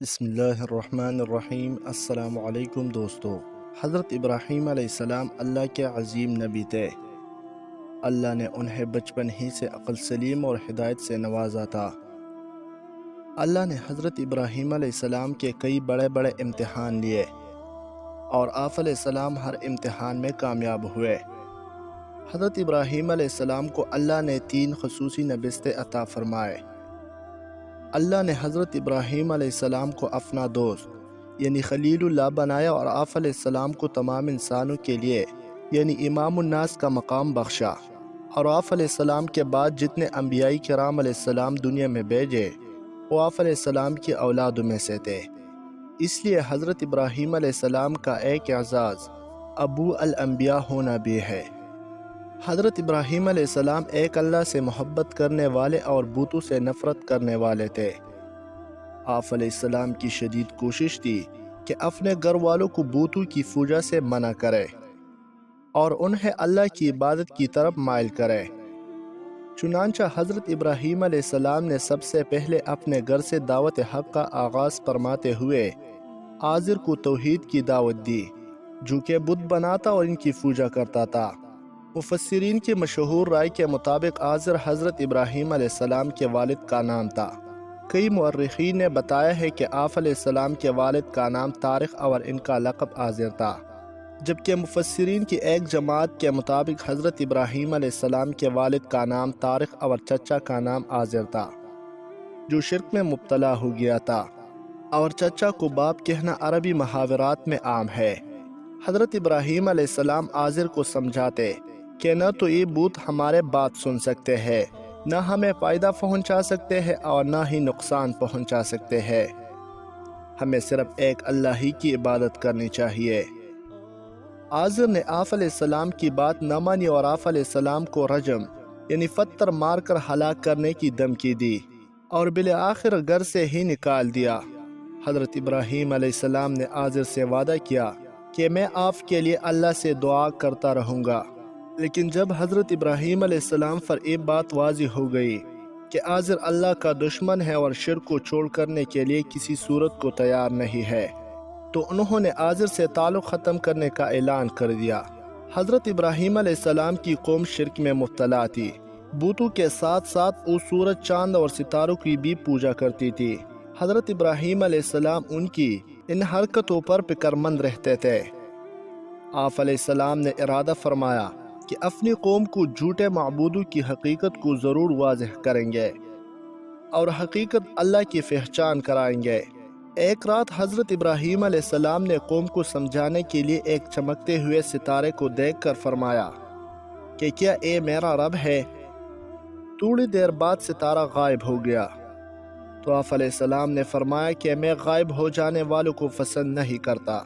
بسم اللہ الرحمن الرحیم۔ السلام علیکم دوستو۔ حضرت ابراہیم علیہ السلام اللہ کے عظیم نبی تھے۔ اللہ نے انہیں بچپن ہی سے عقل سلیم اور ہدایت سے نوازا تھا۔ اللہ نے حضرت ابراہیم علیہ السلام کے کئی بڑے بڑے امتحان لیے اور آپ علیہ السلام ہر امتحان میں کامیاب ہوئے۔ حضرت ابراہیم علیہ السلام کو اللہ نے 3 خصوصی نبستیں عطا فرمائے۔ اللہ نے حضرت ابراہیم علیہ السلام کو اپنا دوست یعنی خلیل اللہ بنایا اور آپ علیہ السلام کو تمام انسانوں کے لیے یعنی امام الناس کا مقام بخشا، اور آپ علیہ السلام کے بعد جتنے انبیاء کرام علیہ السلام دنیا میں بھیجے وہ آپ علیہ السلام کی اولادوں میں سے تھے۔ اس لیے حضرت ابراہیم علیہ السلام کا ایک اعزاز ابو الانبیاء ہونا بھی ہے۔ حضرت ابراہیم علیہ السلام ایک اللہ سے محبت کرنے والے اور بتوں سے نفرت کرنے والے تھے۔ آپ علیہ السلام کی شدید کوشش تھی کہ اپنے گھر والوں کو بتوں کی پوجا سے منع کرے اور انہیں اللہ کی عبادت کی طرف مائل کرے۔ چنانچہ حضرت ابراہیم علیہ السلام نے سب سے پہلے اپنے گھر سے دعوت حق کا آغاز فرماتے ہوئے آزر کو توحید کی دعوت دی، جو کہ بت بناتا اور ان کی پوجا کرتا تھا۔ مفسرین کی مشہور رائے کے مطابق آزر حضرت ابراہیم علیہ السلام کے والد کا نام تھا۔ کئی مورخین نے بتایا ہے کہ آپ علیہ السلام کے والد کا نام طارق اور ان کا لقب آزر تھا، جبکہ مفسرین کی ایک جماعت کے مطابق حضرت ابراہیم علیہ السلام کے والد کا نام طارق اور چچا کا نام آزر تھا، جو شرک میں مبتلا ہو گیا تھا، اور چچا کو باپ کہنا عربی محاورات میں عام ہے۔ حضرت ابراہیم علیہ السلام آزر کو سمجھاتے کہ نہ تو یہ بت ہمارے بات سن سکتے ہیں، نہ ہمیں فائدہ پہنچا سکتے ہیں اور نہ ہی نقصان پہنچا سکتے ہیں، ہمیں صرف ایک اللہ ہی کی عبادت کرنی چاہیے۔ آزر نے آپ علیہ السلام کی بات نہ مانی اور آپ علیہ السلام کو رجم یعنی پتھر مار کر ہلاک کرنے کی دھمکی دی اور بالآخر گھر سے ہی نکال دیا۔ حضرت ابراہیم علیہ السلام نے آزر سے وعدہ کیا کہ میں آپ کے لیے اللہ سے دعا کرتا رہوں گا، لیکن جب حضرت ابراہیم علیہ السلام پر یہ بات واضح ہو گئی کہ آزر اللہ کا دشمن ہے اور شرک کو چھوڑ کرنے کے لیے کسی صورت کو تیار نہیں ہے، تو انہوں نے آزر سے تعلق ختم کرنے کا اعلان کر دیا۔ حضرت ابراہیم علیہ السلام کی قوم شرک میں مبتلا تھی، بتوں کے ساتھ ساتھ وہ سورج، چاند اور ستاروں کی بھی پوجا کرتی تھی۔ حضرت ابراہیم علیہ السلام ان کی ان حرکتوں پر فکر مند رہتے تھے۔ آپ علیہ السلام نے ارادہ فرمایا کہ اپنی قوم کو جھوٹے معبودوں کی حقیقت کو ضرور واضح کریں گے اور حقیقت اللہ کی پہچان کرائیں گے۔ ایک رات حضرت ابراہیم علیہ السلام نے قوم کو سمجھانے کے لیے ایک چمکتے ہوئے ستارے کو دیکھ کر فرمایا کہ کیا اے میرا رب ہے؟ تھوڑی دیر بعد ستارہ غائب ہو گیا، تو آپ علیہ السلام نے فرمایا کہ میں غائب ہو جانے والوں کو پسند نہیں کرتا۔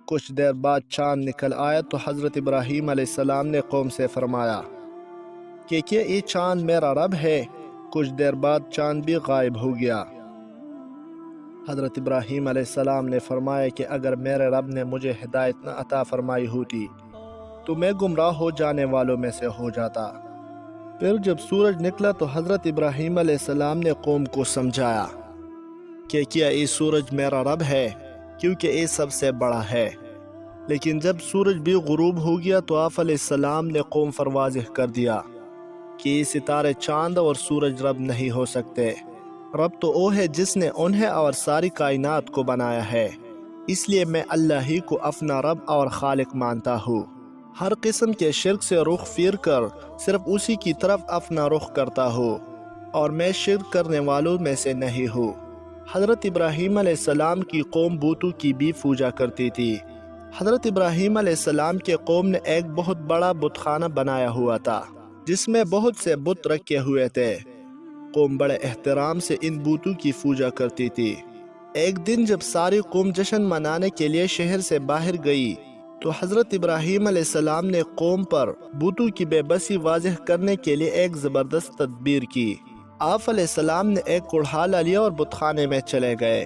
کچھ دیر بعد چاند نکل آیا تو حضرت ابراہیم علیہ السلام نے قوم سے فرمایا کہ کیا یہ چاند میرا رب ہے؟ کچھ دیر بعد چاند بھی غائب ہو گیا۔ حضرت ابراہیم علیہ السلام نے فرمایا کہ اگر میرے رب نے مجھے ہدایت نہ عطا فرمائی ہوتی تو میں گمراہ ہو جانے والوں میں سے ہو جاتا۔ پھر جب سورج نکلا تو حضرت ابراہیم علیہ السلام نے قوم کو سمجھایا کہ کیا یہ سورج میرا رب ہے، کیونکہ یہ سب سے بڑا ہے۔ لیکن جب سورج بھی غروب ہو گیا تو آپ علیہ السلام نے قوم پر واضح کر دیا کہ یہ ستارے، چاند اور سورج رب نہیں ہو سکتے، رب تو وہ ہے جس نے انہیں اور ساری کائنات کو بنایا ہے، اس لیے میں اللہ ہی کو اپنا رب اور خالق مانتا ہوں۔ ہر قسم کے شرک سے رخ پھیر کر صرف اسی کی طرف اپنا رخ کرتا ہوں، اور میں شرک کرنے والوں میں سے نہیں ہوں۔ حضرت ابراہیم علیہ السلام کی قوم بتوں کی بھی پوجا کرتی تھی۔ حضرت ابراہیم علیہ السلام کے قوم نے ایک بہت بڑا بت خانہ بنایا ہوا تھا جس میں بہت سے بت رکھے ہوئے تھے۔ قوم بڑے احترام سے ان بتوں کی پوجا کرتی تھی۔ ایک دن جب ساری قوم جشن منانے کے لیے شہر سے باہر گئی تو حضرت ابراہیم علیہ السلام نے قوم پر بتوں کی بے بسی واضح کرنے کے لیے ایک زبردست تدبیر کی۔ آپ علیہ السلام نے ایک کڑھالا لیا اور بت خانے میں چلے گئے۔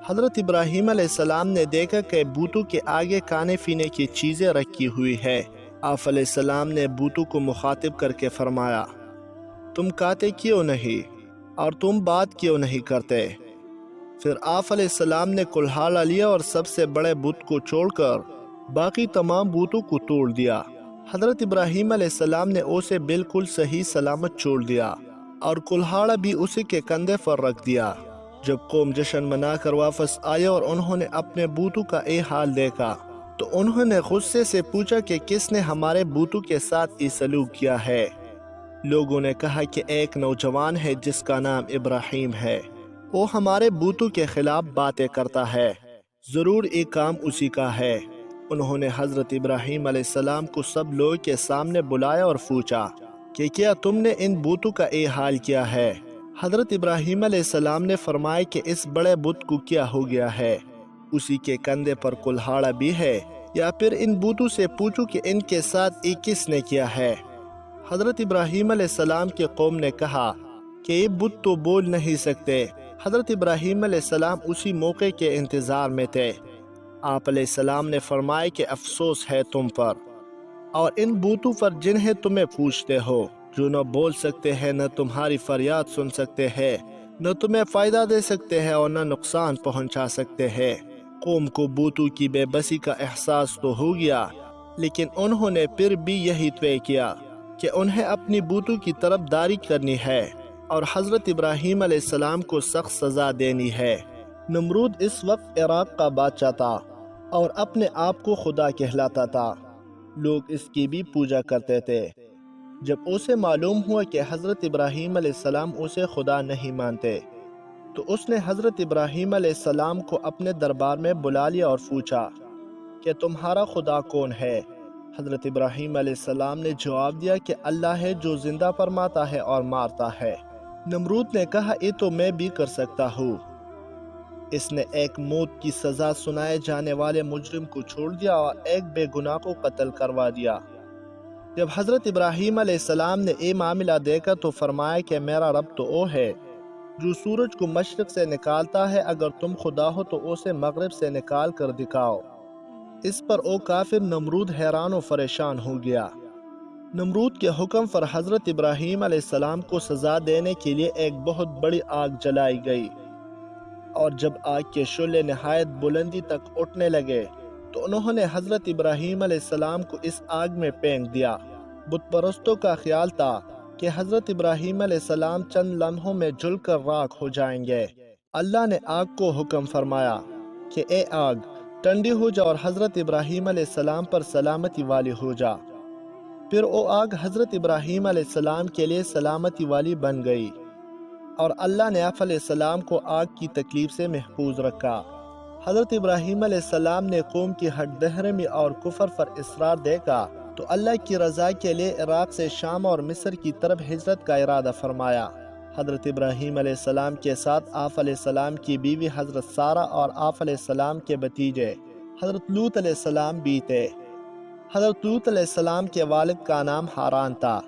حضرت ابراہیم علیہ السلام نے دیکھا کہ بتوں کے آگے کھانے پینے کی چیزیں رکھی ہوئی ہے۔ آپ علیہ السلام نے بتوں کو مخاطب کر کے فرمایا، تم کھاتے کیوں نہیں اور تم بات کیوں نہیں کرتے؟ پھر آپ علیہ السلام نے کلہاڑا لیا اور سب سے بڑے بت کو چھوڑ کر باقی تمام بتوں کو توڑ دیا۔ حضرت ابراہیم علیہ السلام نے اسے بالکل صحیح سلامت چھوڑ دیا اور کلہاڑا بھی اسی کے کندھے پر رکھ دیا۔ جب قوم جشن منا کر واپس آئے اور انہوں نے اپنے بتوں کا یہ حال دیکھا تو انہوں نے غصے سے پوچھا کہ کس نے ہمارے بتوں کے ساتھ یہ سلوک کیا ہے؟ لوگوں نے کہا کہ ایک نوجوان ہے جس کا نام ابراہیم ہے، وہ ہمارے بتوں کے خلاف باتیں کرتا ہے، ضرور یہ کام اسی کا ہے۔ انہوں نے حضرت ابراہیم علیہ السلام کو سب لوگ کے سامنے بلایا اور پوچھا کہ کیا تم نے ان بتوں کا یہ حال کیا ہے؟ حضرت ابراہیم علیہ السلام نے فرمایا کہ اس بڑے بت کو کیا ہو گیا ہے؟ اسی کے کندھے پر کلہاڑا بھی ہے، یا پھر ان بتوں سے پوچھو کہ ان کے ساتھ یہ کس نے کیا ہے؟ حضرت ابراہیم علیہ السلام کی قوم نے کہا کہ یہ بت تو بول نہیں سکتے۔ حضرت ابراہیم علیہ السلام اسی موقع کے انتظار میں تھے۔ آپ علیہ السلام نے فرمایا کہ افسوس ہے تم پر اور ان بتوں پر جنہیں تمہیں پوچھتے ہو، جو نہ بول سکتے ہیں، نہ تمہاری فریاد سن سکتے ہیں، نہ تمہیں فائدہ دے سکتے ہیں اور نہ نقصان پہنچا سکتے ہیں۔ قوم کو بتوں کی بے بسی کا احساس تو ہو گیا، لیکن انہوں نے پھر بھی یہی طے کیا کہ انہیں اپنی بتوں کی طرف داری کرنی ہے اور حضرت ابراہیم علیہ السلام کو سخت سزا دینی ہے۔ نمرود اس وقت عراق کا بادشاہ تھا اور اپنے آپ کو خدا کہلاتا تھا۔ لوگ اس کی بھی پوجا کرتے تھے۔ جب اسے معلوم ہوا کہ حضرت ابراہیم علیہ السلام اسے خدا نہیں مانتے تو اس نے حضرت ابراہیم علیہ السلام کو اپنے دربار میں بلا لیا اور پوچھا کہ تمہارا خدا کون ہے؟ حضرت ابراہیم علیہ السلام نے جواب دیا کہ اللہ ہے جو زندہ فرماتا ہے اور مارتا ہے۔ نمرود نے کہا یہ تو میں بھی کر سکتا ہوں۔ اس نے ایک موت کی سزا سنائے جانے والے مجرم کو چھوڑ دیا اور ایک بے گناہ کو قتل کروا دیا۔ جب حضرت ابراہیم علیہ السلام نے یہ معاملہ دیکھا تو فرمایا کہ میرا رب تو وہ ہے جو سورج کو مشرق سے نکالتا ہے، اگر تم خدا ہو تو اسے مغرب سے نکال کر دکھاؤ۔ اس پر او کافر نمرود حیران و پریشان ہو گیا۔ نمرود کے حکم پر حضرت ابراہیم علیہ السلام کو سزا دینے کے لیے ایک بہت بڑی آگ جلائی گئی، اور جب آگ کے شعلے نہایت بلندی تک اٹھنے لگے تو انہوں نے حضرت ابراہیم علیہ السلام کو اس آگ میں پھینک دیا۔ بت پرستوں کا خیال تھا کہ حضرت ابراہیم علیہ السلام چند لمحوں میں جل کر راکھ ہو جائیں گے۔ اللہ نے آگ کو حکم فرمایا کہ اے آگ ٹھنڈی ہو جا اور حضرت ابراہیم علیہ السلام پر سلامتی والی ہو جا۔ پھر وہ آگ حضرت ابراہیم علیہ السلام کے لیے سلامتی والی بن گئی، اور اللہ نے آپ علیہ السلام کو آگ کی تکلیف سے محفوظ رکھا۔ حضرت ابراہیم علیہ السلام نے قوم کی ہٹ دہرمی اور کفر پر اصرار دیکھا تو اللہ کی رضا کے لیے عراق سے شام اور مصر کی طرف ہجرت کا ارادہ فرمایا۔ حضرت ابراہیم علیہ السلام کے ساتھ آپ علیہ السلام کی بیوی حضرت سارہ اور آپ علیہ السلام کے بھتیجے حضرت لوط علیہ السلام بھی تھے۔ حضرت لوط علیہ السلام کے والد کا نام حاران تھا۔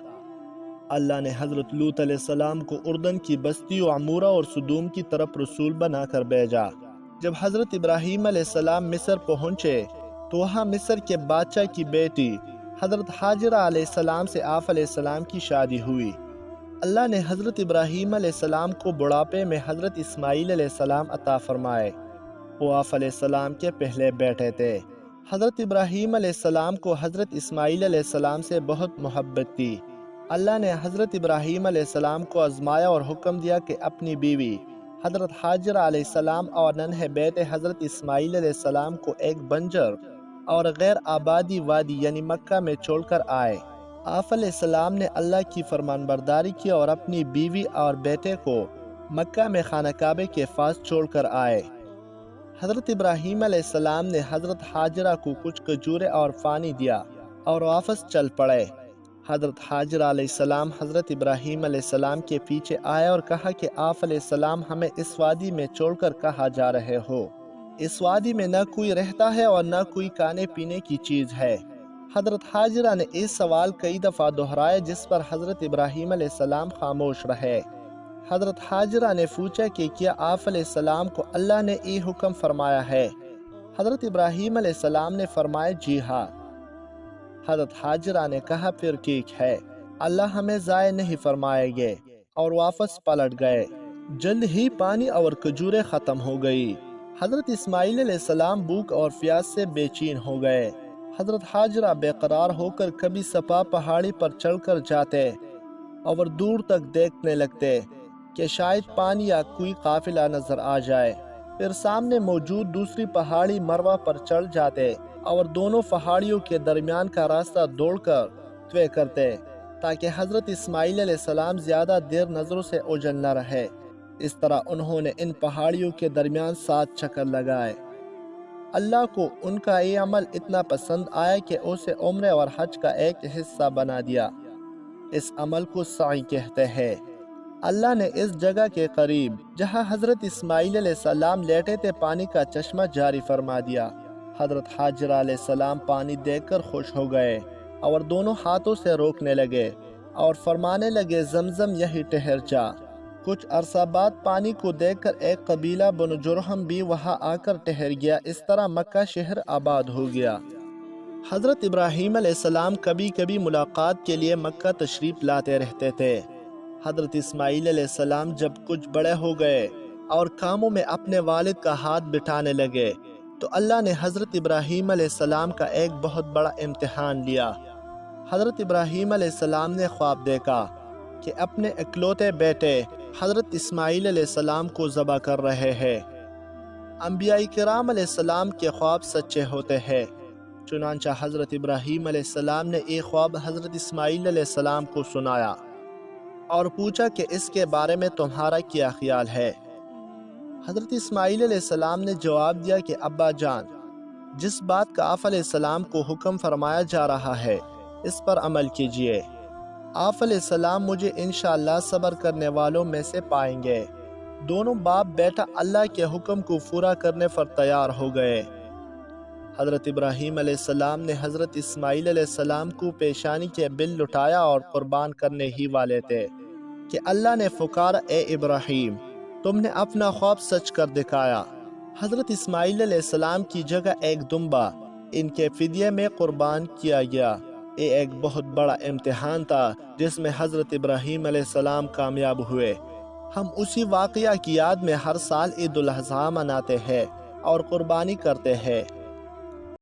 اللہ نے حضرت لوط علیہ السلام کو اردن کی بستی و عمورہ اور سدوم کی طرف رسول بنا کر بھیجا۔ جب حضرت ابراہیم علیہ السلام مصر پہنچے تو وہاں مصر کے بادشاہ کی بیٹی حضرت حاجرہ علیہ السلام سے آپ علیہ السلام کی شادی ہوئی۔ اللہ نے حضرت ابراہیم علیہ السلام کو بڑھاپے میں حضرت اسماعیل علیہ السلام عطا فرمائے۔ وہ آپ علیہ السلام کے پہلے بیٹے تھے۔ حضرت ابراہیم علیہ السلام کو حضرت اسماعیل علیہ السلام سے بہت محبت تھی۔ اللہ نے حضرت ابراہیم علیہ السلام کو آزمایا اور حکم دیا کہ اپنی بیوی حضرت حاجرہ علیہ السلام اور ننھے بیٹے حضرت اسماعیل علیہ السلام کو ایک بنجر اور غیر آبادی وادی یعنی مکہ میں چھوڑ کر آئے۔ آپ علیہ السلام نے اللہ کی فرمان برداری کی اور اپنی بیوی اور بیٹے کو مکہ میں خانہ کعبہ کے پاس چھوڑ کر آئے۔ حضرت ابراہیم علیہ السلام نے حضرت حاجرہ کو کچھ کھجوریں اور پانی دیا اور واپس چل پڑے۔ حضرت حاجرہ علیہ السلام حضرت ابراہیم علیہ السلام کے پیچھے آئے اور کہا کہ آپ علیہ السلام ہمیں اس وادی میں چھوڑ کر کہاں جا رہے ہو؟ اس وادی میں نہ کوئی رہتا ہے اور نہ کوئی کھانے پینے کی چیز ہے۔ حضرت حاجرہ نے اس سوال کئی دفعہ دہرایا جس پر حضرت ابراہیم علیہ السلام خاموش رہے۔ حضرت حاجرہ نے پوچھا کہ کیا آپ علیہ السلام کو اللہ نے یہ حکم فرمایا ہے؟ حضرت ابراہیم علیہ السلام نے فرمایا جی ہاں۔ حضرت حاجرہ نے کہا پھر ٹھیک ہے، اللہ ہمیں ضائع نہیں فرمائے گے، اور واپس پلٹ گئے۔ جلد ہی پانی اور کھجوریں ختم ہو گئی۔ حضرت اسماعیل علیہ السلام بھوک اور پیاس سے بے چین ہو گئے۔ حضرت ہاجرہ بے قرار ہو کر کبھی صفا پہاڑی پر چڑھ کر جاتے اور دور تک دیکھنے لگتے کہ شاید پانی یا کوئی قافلہ نظر آ جائے۔ پھر سامنے موجود دوسری پہاڑی مروہ پر چڑھ جاتے اور دونوں پہاڑیوں کے درمیان کا راستہ دوڑ کر طے کرتے تاکہ حضرت اسماعیل علیہ السلام زیادہ دیر نظروں سے اوجھل نہ رہے۔ اس طرح انہوں نے ان پہاڑیوں کے درمیان 7 چکر لگائے۔ اللہ کو ان کا یہ عمل اتنا پسند آیا کہ اسے عمرے اور حج کا ایک حصہ بنا دیا۔ اس عمل کو سعی کہتے ہیں۔ اللہ نے اس جگہ کے قریب جہاں حضرت اسماعیل علیہ السلام لیٹے تھے پانی کا چشمہ جاری فرما دیا۔ حضرت ہاجرہ علیہ السلام پانی دیکھ کر خوش ہو گئے اور دونوں ہاتھوں سے روکنے لگے اور فرمانے لگے زمزم یہی ٹھہر جا۔ کچھ عرصہ بعد پانی کو دیکھ کر ایک قبیلہ بنو جرہم بھی وہاں آ کر ٹھہر گیا۔ اس طرح مکہ شہر آباد ہو گیا۔ حضرت ابراہیم علیہ السلام کبھی کبھی ملاقات کے لیے مکہ تشریف لاتے رہتے تھے۔ حضرت اسماعیل علیہ السلام جب کچھ بڑے ہو گئے اور کاموں میں اپنے والد کا ہاتھ بٹھانے لگے تو اللہ نے حضرت ابراہیم علیہ السلام کا ایک بہت بڑا امتحان لیا۔ حضرت ابراہیم علیہ السلام نے خواب دیکھا کہ اپنے اکلوتے بیٹے حضرت اسماعیل علیہ السلام کو ذبح کر رہے ہیں۔ انبیاء کرام علیہ السلام کے خواب سچے ہوتے ہیں۔ چنانچہ حضرت ابراہیم علیہ السلام نے ایک خواب حضرت اسماعیل علیہ السلام کو سنایا اور پوچھا کہ اس کے بارے میں تمہارا کیا خیال ہے؟ حضرت اسماعیل علیہ السلام نے جواب دیا کہ ابا جان، جس بات کا آپ علیہ السلام کو حکم فرمایا جا رہا ہے اس پر عمل کیجئے۔ آپ علیہ السلام مجھے انشاءاللہ صبر کرنے والوں میں سے پائیں گے۔ دونوں باپ بیٹا اللہ کے حکم کو پورا کرنے پر تیار ہو گئے۔ حضرت ابراہیم علیہ السلام نے حضرت اسماعیل علیہ السلام کو پیشانی کے بل لٹایا اور قربان کرنے ہی والے تھے کہ اللہ نے پکارا، اے ابراہیم، تم نے اپنا خواب سچ کر دکھایا۔ حضرت اسماعیل علیہ السلام کی جگہ ایک دمبا ان کے فدیے میں قربان کیا گیا۔ یہ ایک بہت بڑا امتحان تھا جس میں حضرت ابراہیم علیہ السلام کامیاب ہوئے۔ ہم اسی واقعہ کی یاد میں ہر سال عید الاضحیٰ مناتے ہیں اور قربانی کرتے ہیں۔